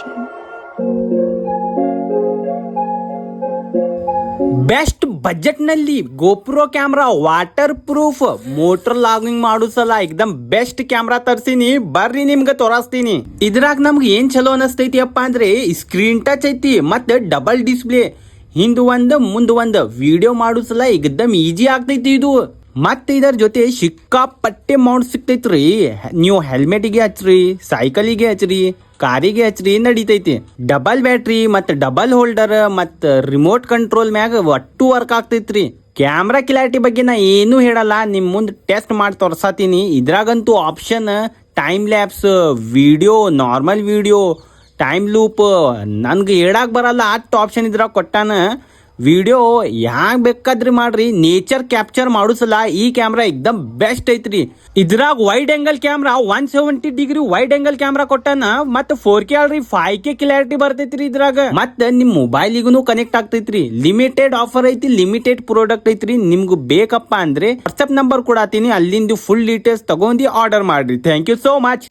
Production. Best budget ನಲ್ಲಿ GoPro camera water proof motor logging ಮಾಡೋ ಸಲ ಎಕ್ದಮ್ ಬೆಸ್ಟ್ ಕ್ಯಾಮ್ರಾ ತರ್ಸಿನಿ. ಬರ್ರಿ ನಿಮ್ಗೆ ತೋರಿಸ್ತೀನಿ. ಇದ್ರಾಗ ನಮ್ಗೆ ಏನ್ ಚಲೋ ಅನಸ್ತೈತಿ ಅಪ್ಪ ಅಂದ್ರೆ ಸ್ಕ್ರೀನ್ ಟಚ್ ಐತಿ ಮತ್ತೆ ಡಬಲ್ ಡಿಸ್ಪ್ಲೇ, ಹಿಂದ್ ಒಂದ್ ಮುಂದ್ ಒಂದ್ ವಿಡಿಯೋ ಮಾಡೋ ಸಲ ಎಕ್ದಮ್ ಈಜಿ ಆಗ್ತೈತಿ ಇದು. ಮತ್ತೆ ಇದರ ಜೊತೆ ಸಿಕ್ಕಾಪಟ್ಟೆ ಮೌಂಟ್ ಸಿಕ್ತೈತ್ರಿ. ನೀವು ಹೆಲ್ಮೆಟ್ಗೆ ಹಚ್ಚ್ರಿ, ಸೈಕಲಿಗೆ ಹಚ್ಚ್ರಿ, ಕಾರಿಗೆ ಹಚ್ಚ್ರಿ ನಡಿತೈತಿ. ಡಬಲ್ ಬ್ಯಾಟ್ರಿ ಮತ್ತೆ ಡಬಲ್ ಹೋಲ್ಡರ್ ಮತ್ತೆ ರಿಮೋಟ್ ಕಂಟ್ರೋಲ್ ಮ್ಯಾಗ ಒಟ್ಟು ವರ್ಕ್ ಆಗ್ತೈತ್ರಿ. ಕ್ಯಾಮ್ರಾ ಕ್ಲಾರಿಟಿ ಬಗ್ಗೆ ನಾ ಏನು ಹೇಳಲ್ಲ, ನಿಮ್ ಮುಂದೆ ಟೆಸ್ಟ್ ಮಾಡಿ ತೋರ್ಸಾತೀನಿ. ಇದ್ರಾಗಂತೂ option time lapse video, normal video, time loop ನನ್ಗೆ ಹೇಳಕ್ ಬರಲ್ಲ ಅಷ್ಟು ಆಪ್ಷನ್ ಇದ್ರಾಗ ಕೊಟ್ಟಾನ. ವಿಡಿಯೋ ಯಾಕೆ ಬೇಕಾದ್ರಿ ಮಾಡ್ರಿ, ನೇಚರ್ ಕ್ಯಾಪ್ಚರ್ ಮಾಡಿಸಲ್ಲ ಈ ಕ್ಯಾಮ್ರಾ ಎಕ್ದಮ್ ಬೆಸ್ಟ್ ಐತ್ರಿ. ಇದ್ರಾಗ wide angle camera 170 degree wide angle camera ಕೊಟ್ಟಾನ. ಮತ್ತೆ 4K ಅಲ್ರಿ 5K ಕ್ಲಾರಿಟಿ ಬರ್ತೈತ್ರಿ ಇದ್ರಾಗ. ಮತ್ತೆ ನಿಮ್ ಮೊಬೈಲಿಗೂ ಕನೆಕ್ಟ್ ಆಗ್ತೈತ್ರಿ. ಲಿಮಿಟೆಡ್ ಆಫರ್ ಐತಿ, ಲಿಮಿಟೆಡ್ ಪ್ರಾಡಕ್ಟ್ ಐತ್ರಿ. ನಿಮ್ಗೆ ಬೇಕಪ್ಪ ಅಂದ್ರೆ ವಾಟ್ಸ್ಆಪ್ ನಂಬರ್ ಕೊಡಾತೀನಿ, ಅಲ್ಲಿಂದ ಫುಲ್ ಡೀಟೇಲ್ಸ್ ತಗೊಂಡು ಆರ್ಡರ್ ಮಾಡ್ರಿ. Thank you so much.